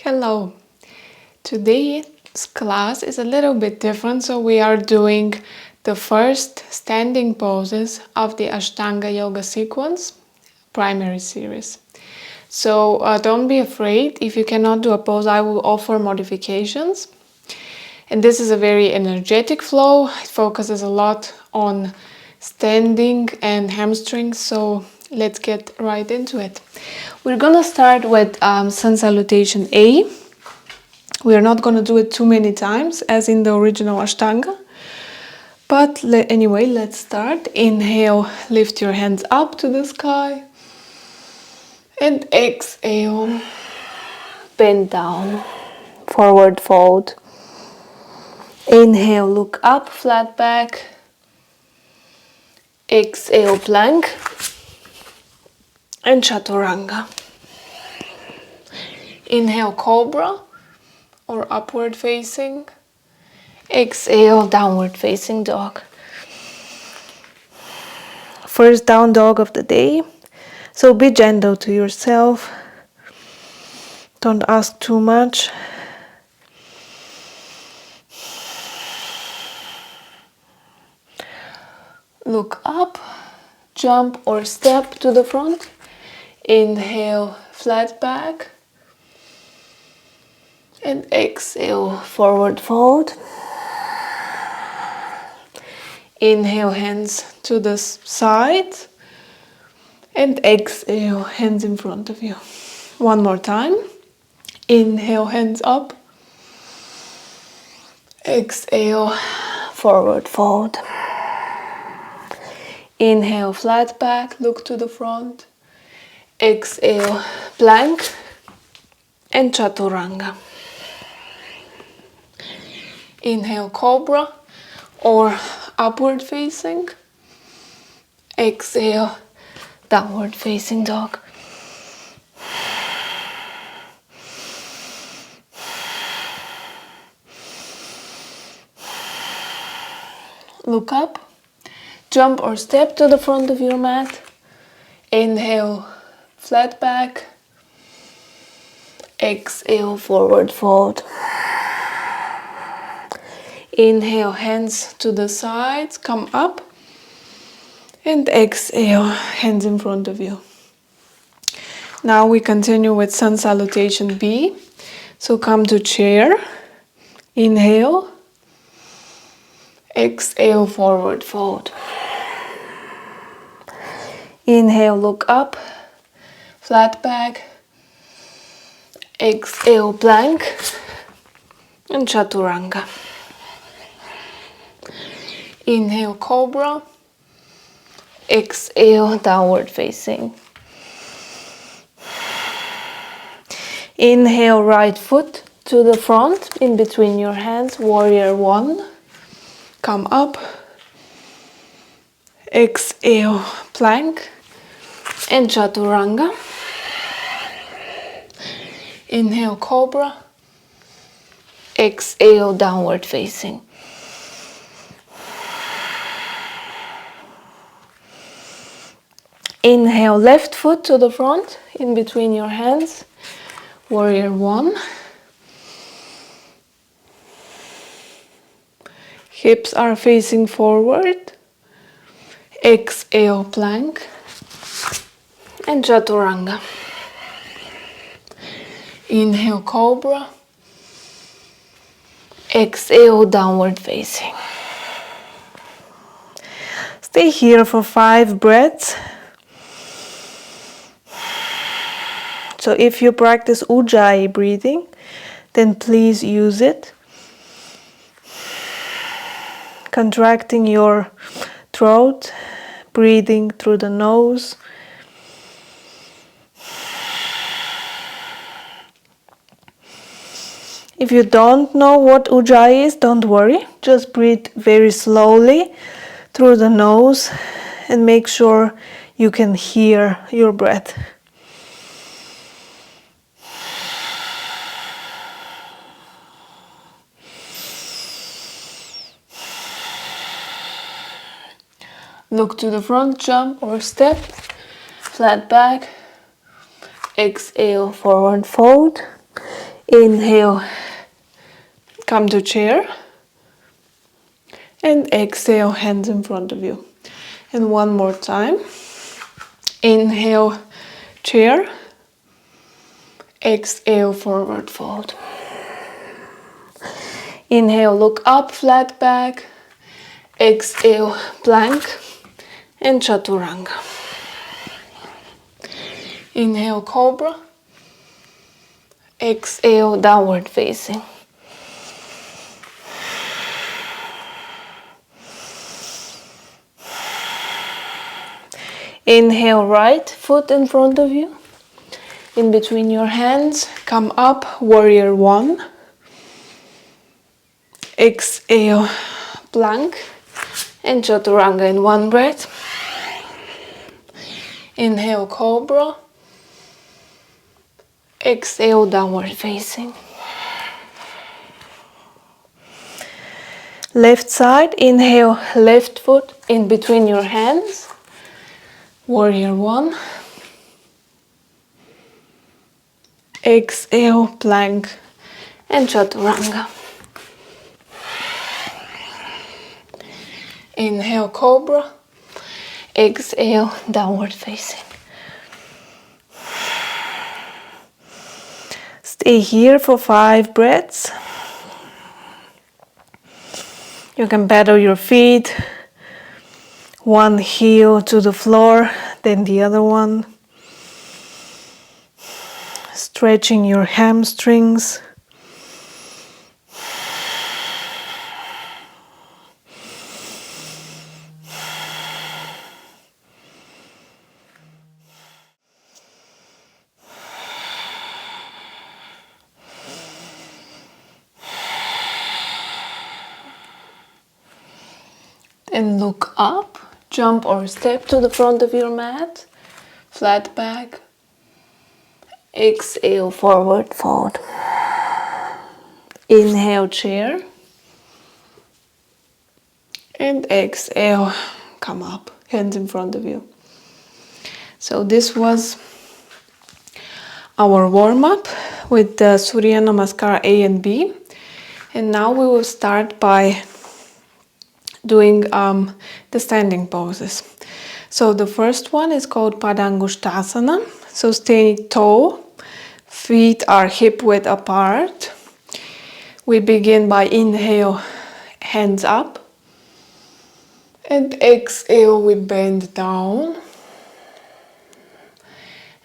Hello. Today's class is a little bit different, so we are doing the first standing poses of the Ashtanga Yoga Sequence Primary Series. So don't be afraid. If you cannot do a pose, I will offer modifications. And this is a very energetic flow. It focuses a lot on standing and hamstrings, so let's get right into it. We're gonna start with Sun Salutation A. We are not gonna do it too many times as in the original Ashtanga. But anyway, let's start. Inhale, lift your hands up to the sky. And exhale, bend down, forward fold. Inhale, look up, flat back. Exhale, plank. And chaturanga. Inhale, cobra or upward facing. Exhale, downward facing dog. First down dog of the day. So be gentle to yourself. Don't ask too much. Look up, jump or step to the front. Inhale, flat back. And exhale, forward fold. Inhale, hands to the side. And exhale, hands in front of you. One more time. Inhale, hands up. Exhale, forward fold. Inhale, flat back, look to the front. Exhale, plank and chaturanga. Inhale, cobra or upward facing. Exhale, downward facing dog. Look up. Jump or step to the front of your mat. Inhale, flat back. Exhale, forward fold. Inhale, hands to the sides, come up. And exhale, hands in front of you. Now we continue with Sun Salutation B. So come to chair. Inhale. Exhale, forward fold. Inhale, look up, flat back. Exhale, plank and chaturanga. Inhale, cobra. Exhale, downward facing. Inhale, right foot to the front, in between your hands, warrior one. Come up. Exhale, plank and chaturanga. Inhale, cobra. Exhale, downward facing. Inhale, left foot to the front, in between your hands, warrior one. Hips are facing forward. Exhale, plank and chaturanga. Inhale, cobra. Exhale, downward facing. Stay here for 5 breaths. So if you practice Ujjayi breathing, then please use it. Contracting your throat, breathing through the nose. If you don't know what Ujjayi is, don't worry. Just breathe very slowly through the nose and make sure you can hear your breath. Look to the front, jump or step, flat back. Exhale, forward fold. Inhale, come to chair. And exhale, hands in front of you. And one more time. Inhale, chair. Exhale, forward fold. Inhale, look up, flat back. Exhale, plank and chaturanga. Inhale, cobra. Exhale, downward facing. Inhale, right foot in front of you. In between your hands, come up, warrior one. Exhale, plank and chaturanga in one breath. Inhale, cobra. Exhale, downward facing. Left side, inhale, left foot in between your hands. Warrior one. Exhale, plank and chaturanga. Inhale, cobra. Exhale, downward facing. Stay here for 5 breaths. You can pedal your feet, one heel to the floor, then the other one. Stretching your hamstrings. And look up, jump or step to the front of your mat, flat back. Exhale, forward fold. Inhale, chair. And exhale, come up, hands in front of you. So this was our warm-up with the Surya Namaskar A and B. And now we will start by doing the standing poses. So the first one is called Padangushtasana. So stay tall, feet are hip width apart. We begin by inhale, hands up. And exhale, we bend down.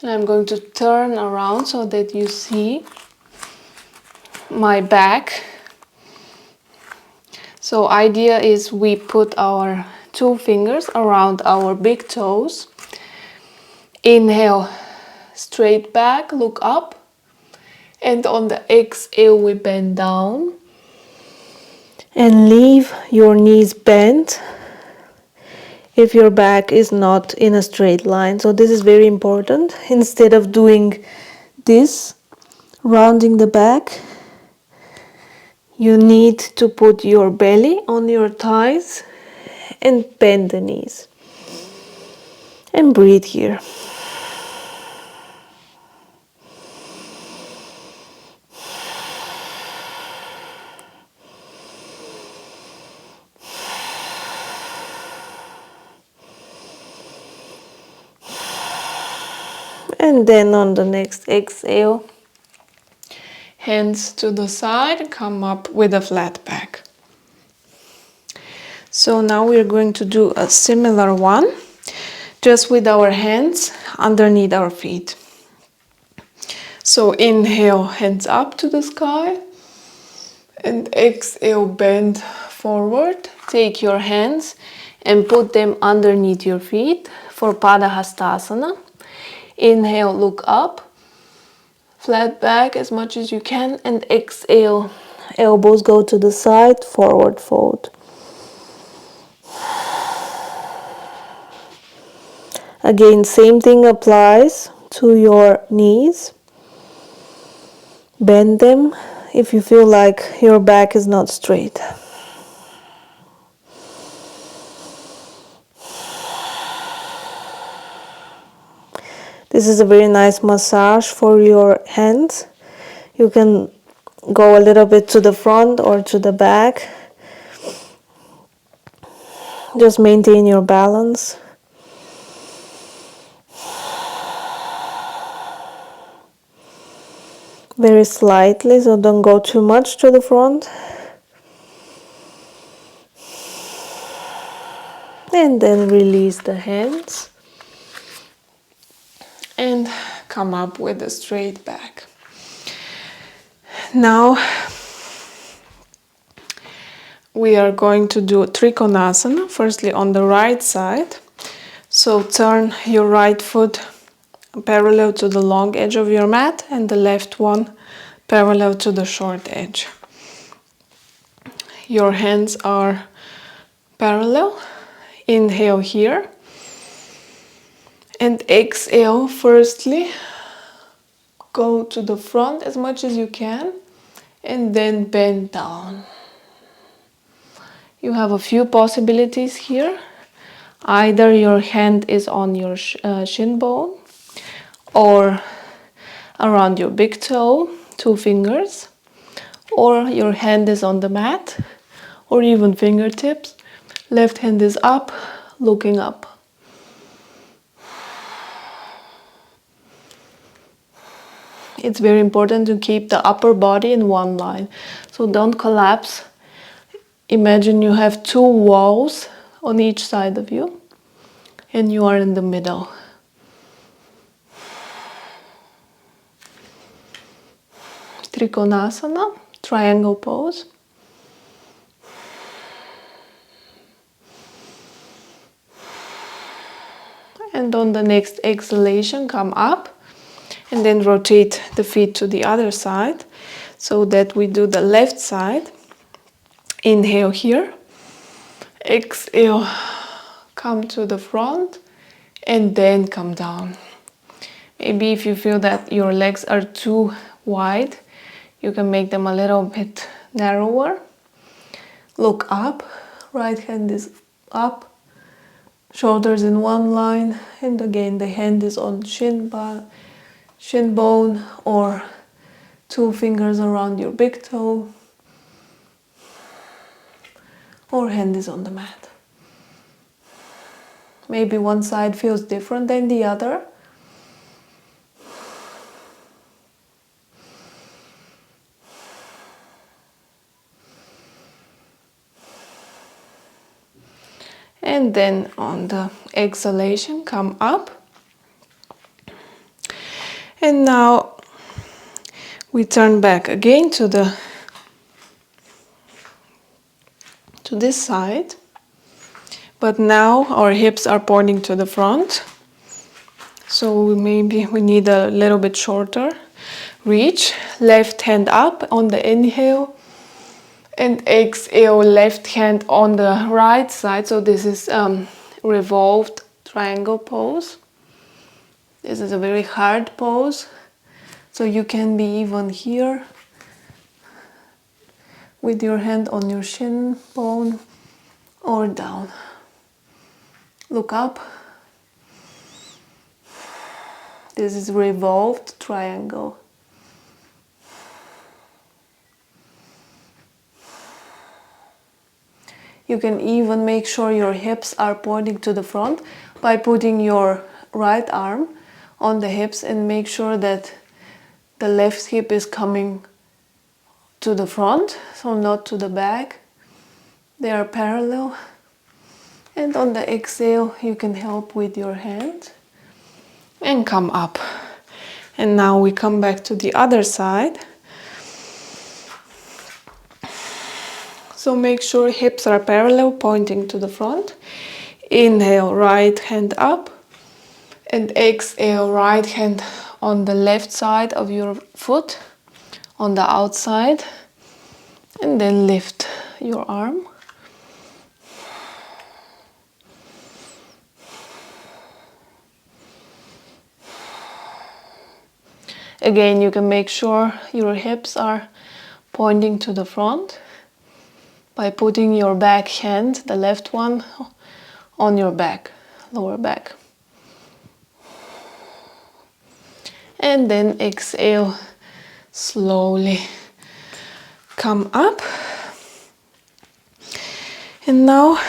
And I'm going to turn around so that you see my back. So idea is we put our 2 fingers around our big toes. Inhale, straight back, look up. And on the exhale, we bend down. And leave your knees bent if your back is not in a straight line. So this is very important. Instead of doing this, rounding the back, you need to put your belly on your thighs and bend the knees. And breathe here. And then on the next exhale, hands to the side, come up with a flat back. So now we're going to do a similar one, just with our hands underneath our feet. So inhale, hands up to the sky, and exhale, bend forward. Take your hands and put them underneath your feet for Padahastasana. Inhale, look up, flat back as much as you can, and exhale, elbows go to the side, forward fold. Again, same thing applies to your knees. Bend them if you feel like your back is not straight. This is a very nice massage for your hands. You can go a little bit to the front or to the back. Just maintain your balance. Very slightly, so don't go too much to the front. And then release the hands. And come up with a straight back. Now we are going to do Trikonasana, firstly on the right side. So turn your right foot parallel to the long edge of your mat and the left one parallel to the short edge. Your hands are parallel. Inhale here. And exhale, firstly, go to the front as much as you can and then bend down. You have a few possibilities here. Either your hand is on your shin bone or around your big toe, 2 fingers, or your hand is on the mat or even fingertips. Left hand is up, looking up. It's very important to keep the upper body in one line. So don't collapse. Imagine you have 2 walls on each side of you and you are in the middle. Trikonasana, triangle pose. And on the next exhalation, come up and then rotate the feet to the other side so that we do the left side. Inhale here. Exhale, come to the front and then come down. Maybe if you feel that your legs are too wide, you can make them a little bit narrower. Look up, right hand is up, shoulders in one line, and again the hand is on shin bone or 2 fingers around your big toe, or hand is on the mat. Maybe one side feels different than the other. And then on the exhalation, come up. And now we turn back again to this side. But now our hips are pointing to the front. So maybe we need a little bit shorter reach. Left hand up on the inhale. And exhale, left hand on the right side. So this is revolved triangle pose. This is a very hard pose. So you can be even here with your hand on your shin bone or down. Look up. This is revolved triangle. You can even make sure your hips are pointing to the front by putting your right arm on the hips and make sure that the left hip is coming to the front, so not to the back. They are parallel. And on the exhale, you can help with your hand and come up. And now we come back to the other side. So make sure hips are parallel, pointing to the front. Inhale, right hand up. And exhale, right hand on the left side of your foot, on the outside. And then lift your arm. Again, you can make sure your hips are pointing to the front by putting your back hand, the left one, on your back, lower back. And then exhale slowly come up. And now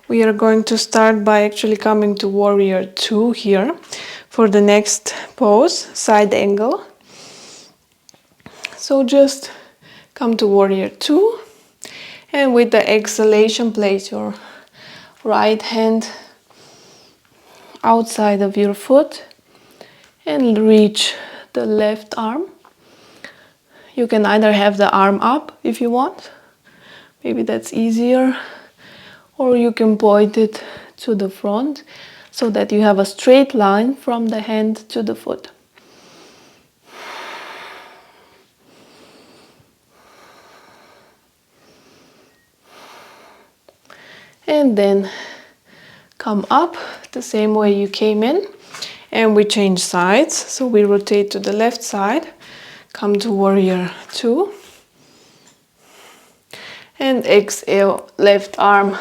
we are going to start by actually coming to Warrior 2 here for the next pose, side angle. So just come to Warrior 2, and with the exhalation place your right hand outside of your foot and reach the left arm. You can either have the arm up if you want, maybe that's easier, or you can point it to the front so that you have a straight line from the hand to the foot. And then come up the same way you came in, and we change sides. So we rotate to the left side, come to Warrior 2, and exhale, left arm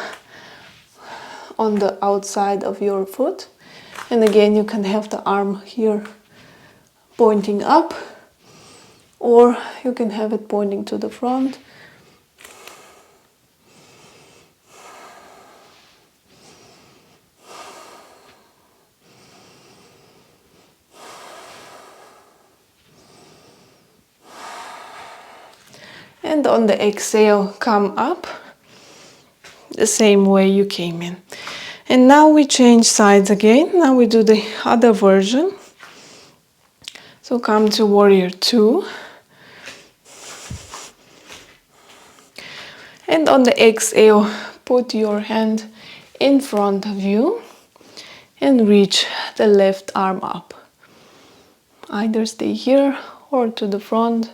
on the outside of your foot. And again, you can have the arm here pointing up, or you can have it pointing to the front. And on the exhale, come up the same way you came in. And now we change sides again. Now we do the other version. So come to Warrior 2. And on the exhale, put your hand in front of you and reach the left arm up. Either stay here or to the front.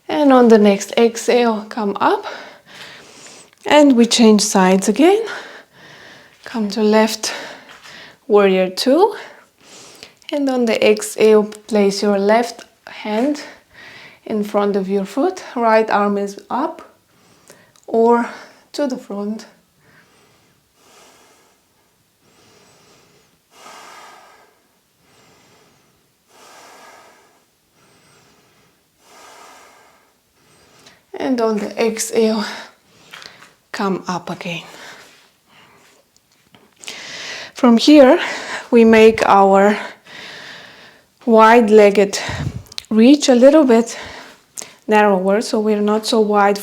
And on the next exhale, come up. And we change sides again. Come to left, Warrior 2. And on the exhale, place your left hand in front of your foot. Right arm is up or to the front. And on the exhale, come up again. From here, we make our wide-legged reach a little bit narrower, so we're not so wide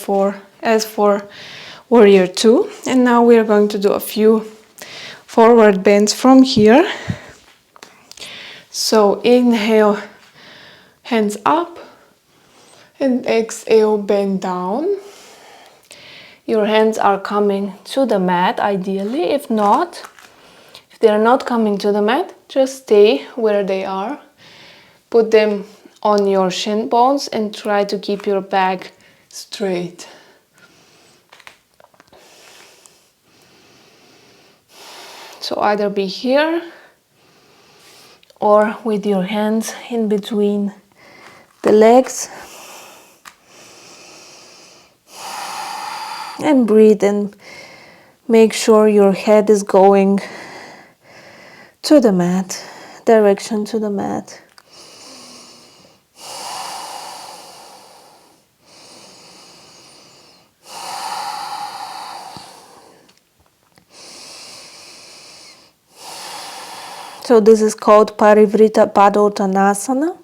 as for Warrior 2. And now we are going to do a few forward bends from here. So inhale, hands up, and exhale, bend down. Your hands are coming to the mat ideally. If they are not coming to the mat, just stay where they are. Put them on your shin bones and try to keep your back straight. So either be here or with your hands in between the legs. And breathe and make sure your head is going to the mat, direction to the mat. So this is called Parivrita Padottanasana.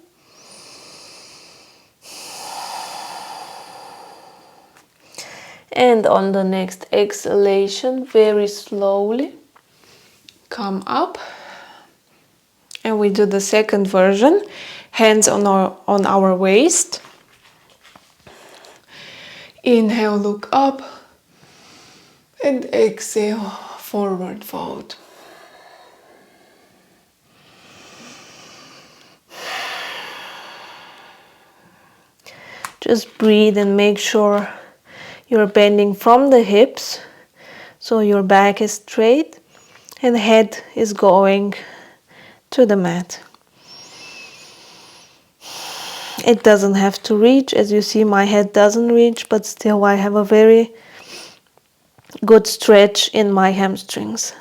And on the next exhalation, very slowly come up. And we do the second version. Hands on our waist. Inhale, look up. And exhale, forward fold. Just breathe and make sure you're bending from the hips, so your back is straight and the head is going to the mat. It doesn't have to reach. As you see, my head doesn't reach, but still I have a very good stretch in my hamstrings.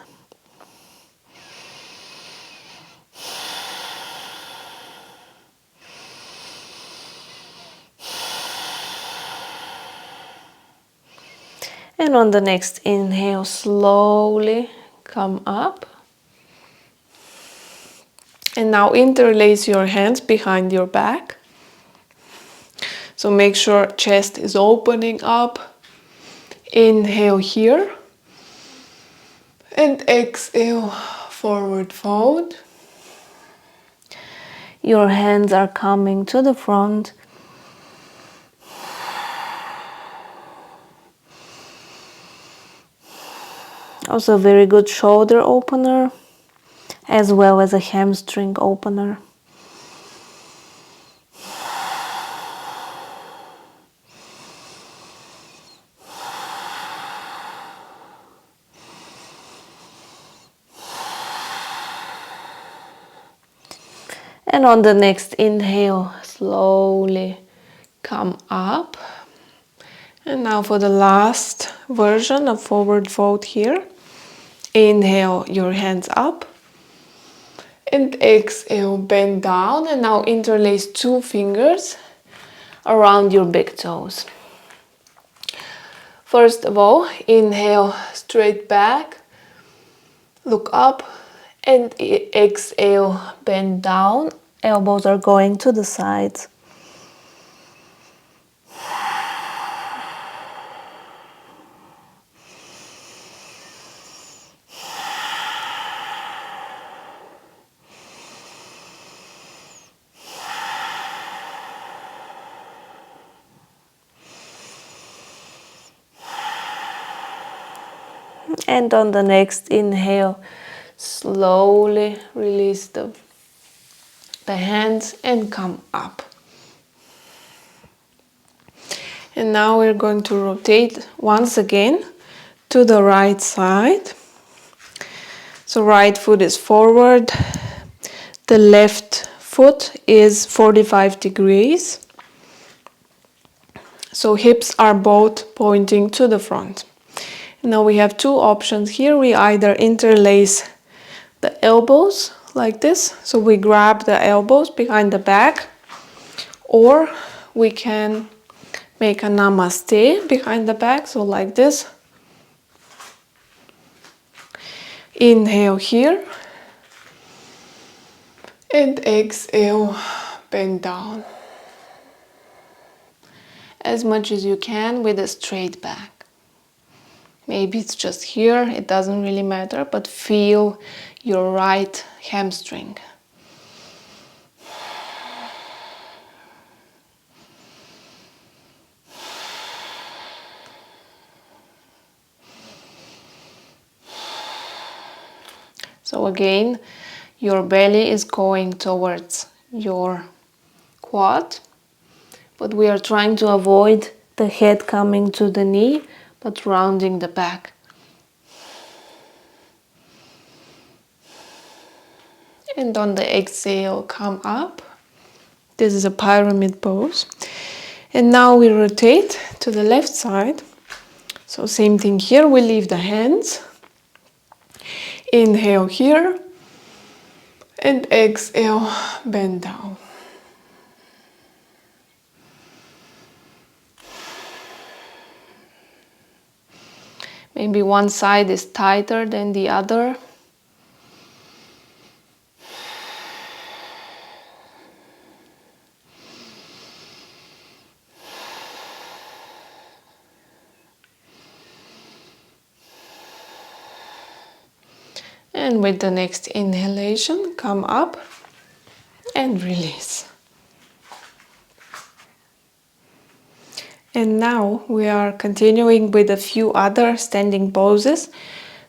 And on the next inhale, slowly come up. And now interlace your hands behind your back. So make sure chest is opening up. Inhale here. And exhale, forward fold. Your hands are coming to the front. Also a very good shoulder opener, as well as a hamstring opener. And on the next inhale, slowly come up. And now for the last version of forward fold here. Inhale, your hands up. And exhale, bend down. And now interlace two fingers around your big toes. First of all, inhale, straight back. Look up. And exhale, bend down. Elbows are going to the sides. And on the next inhale, slowly release the hands and come up. And now we're going to rotate once again to the right side. So right foot is forward, the left foot is 45 degrees. So hips are both pointing to the front. Now we have two options here. We either interlace the elbows like this, so we grab the elbows behind the back, or we can make a namaste behind the back, so like this. Inhale here and exhale, bend down as much as you can with a straight back. Maybe it's just here, it doesn't really matter, but feel your right hamstring. So again, your belly is going towards your quad, but we are trying to avoid the head coming to the knee, but rounding the back. And on the exhale, come up. This is a pyramid pose. And now we rotate to the left side. So same thing here, we leave the hands. Inhale here. And exhale, bend down. Maybe one side is tighter than the other. And with the next inhalation, come up and release. And now we are continuing with a few other standing poses.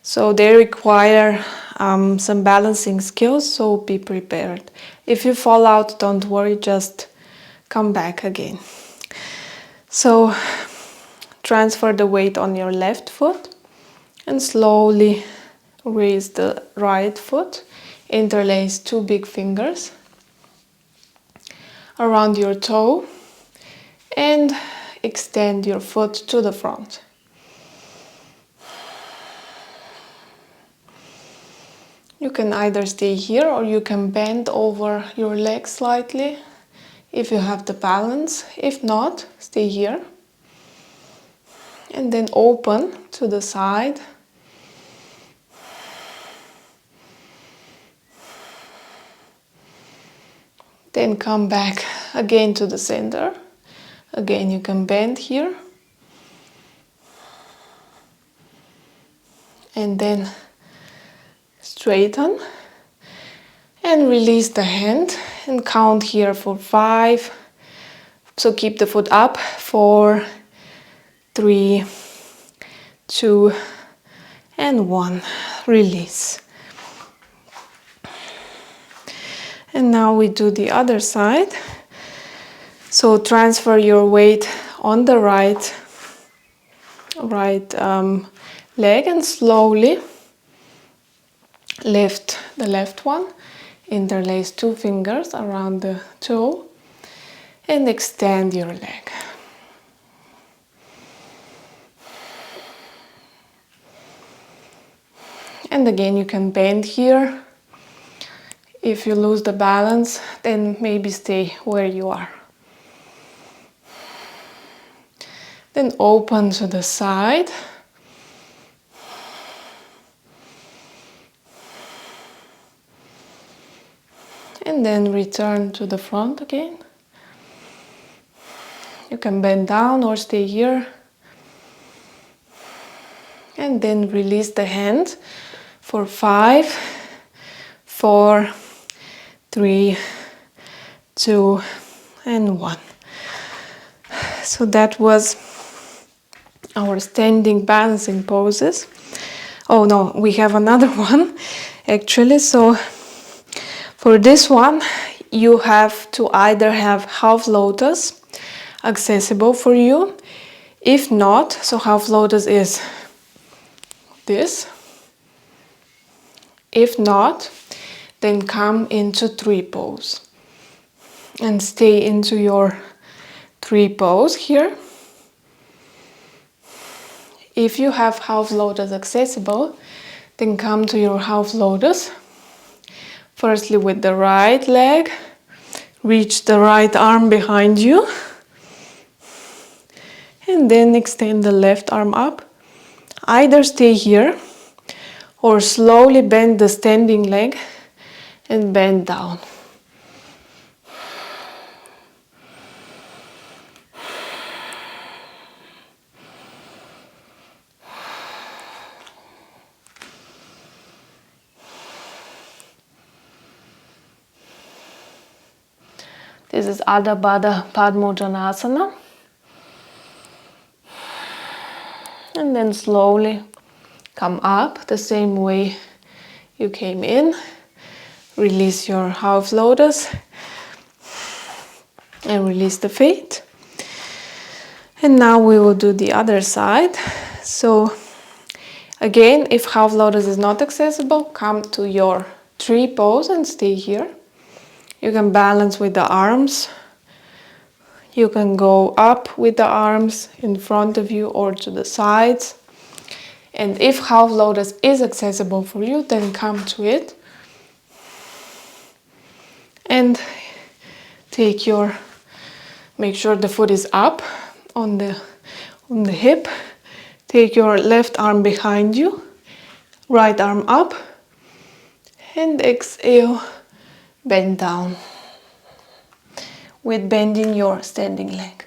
So they require some balancing skills, so be prepared. If you fall out, don't worry, just come back again. So transfer the weight on your left foot and slowly raise the right foot. Interlace two big fingers around your toe and extend your foot to the front. You can either stay here or you can bend over your legs slightly if you have the balance. If not, stay here. And then open to the side. Then come back again to the center. Again, you can bend here. And then straighten. And release the hand and count here for 5. So keep the foot up. 4, 3, 2, and 1. Release. And now we do the other side. So transfer your weight on the right leg and slowly lift the left one. Interlace 2 fingers around the toe and extend your leg. And again, you can bend here. If you lose the balance, then maybe stay where you are. Then open to the side. And then return to the front again. You can bend down or stay here. And then release the hand for 5, 4, 3, 2, and 1. So that was our standing balancing poses. Oh no, we have another one actually. So for this one, you have to either have half lotus accessible for you. If not, so half lotus is this. If not, then come into tree pose and stay into your tree pose here. If you have half lotus accessible, then come to your half lotus. Firstly with the right leg, reach the right arm behind you, and then extend the left arm up. Either stay here or slowly bend the standing leg and bend down. This is Adha Baddha Padmojanasana. And then slowly come up the same way you came in. Release your half lotus and release the feet. And now we will do the other side. So again, if half lotus is not accessible, come to your tree pose and stay here. You can balance with the arms. You can go up with the arms in front of you or to the sides. And if half lotus is accessible for you, then come to it. And make sure the foot is up on the hip. Take your left arm behind you, right arm up, and exhale, bend down with bending your standing leg.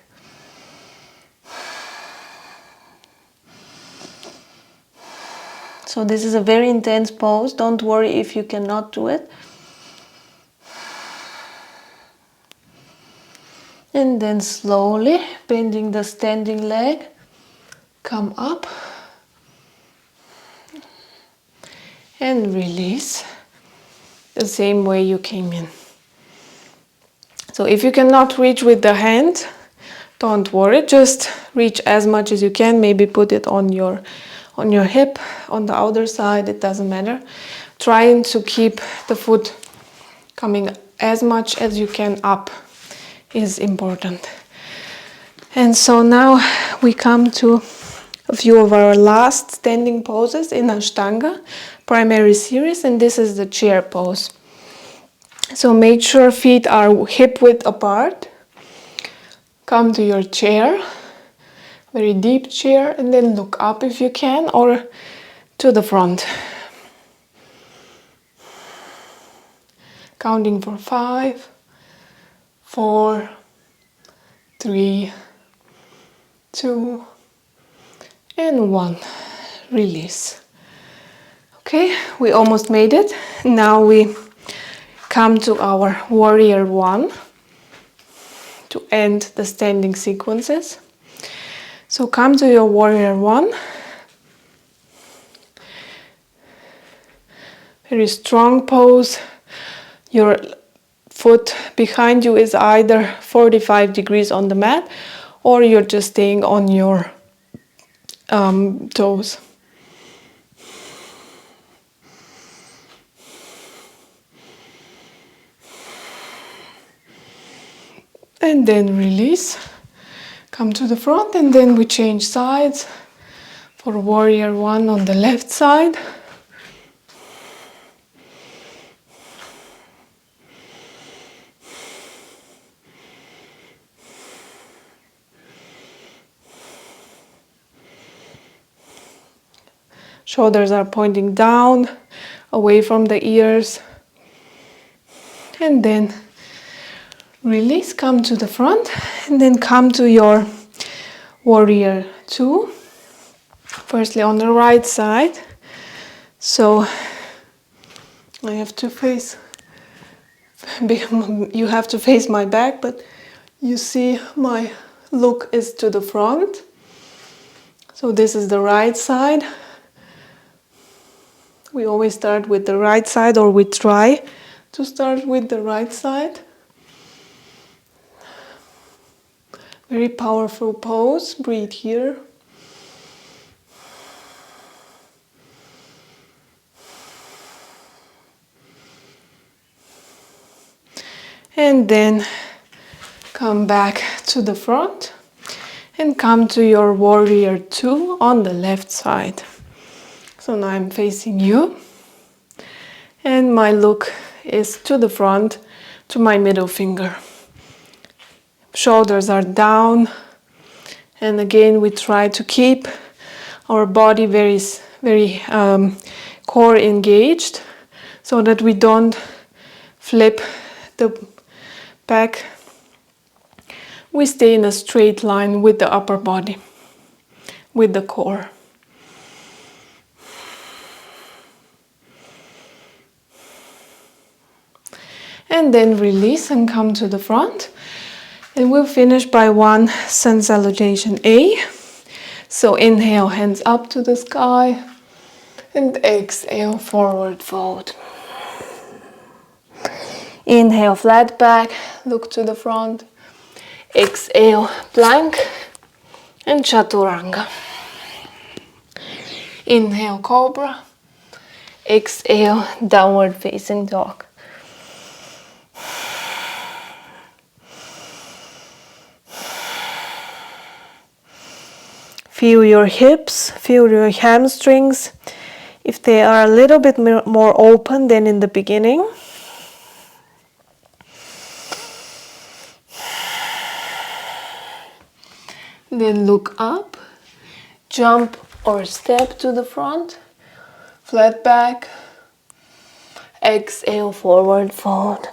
So this is a very intense pose. Don't worry if you cannot do it. And then slowly bending the standing leg, come up and release the same way you came in. So if you cannot reach with the hand, don't worry, just reach as much as you can. Maybe put it on your hip, on the outer side, it doesn't matter. Trying to keep the foot coming as much as you can up is important. And so now we come to a few of our last standing poses in Ashtanga Primary Series, and this is the chair pose. So make sure feet are hip width apart. Come to your chair, very deep chair, and then look up if you can, or to the front. Counting for 5, 4, 3, 2, and 1. Release. Okay, we almost made it. Now we come to our warrior 1 to end the standing sequences. So come to your warrior 1. Very strong pose. Your foot behind you is either 45 degrees on the mat, or you're just staying on your toes. And then release. Come to the front, and then we change sides for warrior 1 on the left side. Shoulders are pointing down, away from the ears. And then release, come to the front, and then come to your warrior 2. Firstly on the right side. So I have to face, you have to face my back, but you see my look is to the front. So this is the right side. We always start with the right side, or we try to start with the right side. Very powerful pose. Breathe here. And then come back to the front and come to your warrior 2 on the left side. So now I'm facing you, and my look is to the front, to my middle finger. Shoulders are down, and again we try to keep our body very core engaged, so that we don't flip the back. We stay in a straight line with the upper body, with the core. And then release and come to the front. And we'll finish by one sun salutation A. So inhale, hands up to the sky. And exhale, forward fold. Inhale, flat back, look to the front. Exhale, plank and chaturanga. Inhale, cobra. Exhale, downward facing dog. Feel your hips, feel your hamstrings. If they are a little bit more open than in the beginning. Then look up, jump or step to the front, flat back, exhale, forward fold.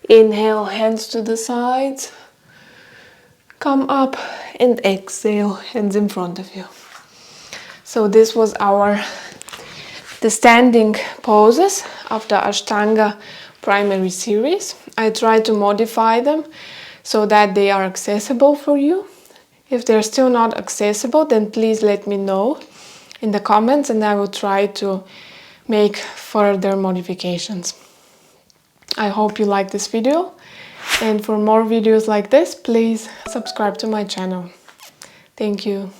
Inhale, hands to the sides, come up and exhale, hands in front of you. So this was the standing poses of the Ashtanga Primary Series. I tried to modify them so that they are accessible for you. If they're still not accessible, then please let me know in the comments, and I will try to make further modifications. I hope you like this video, and for more videos like this, please subscribe to my channel. Thank you.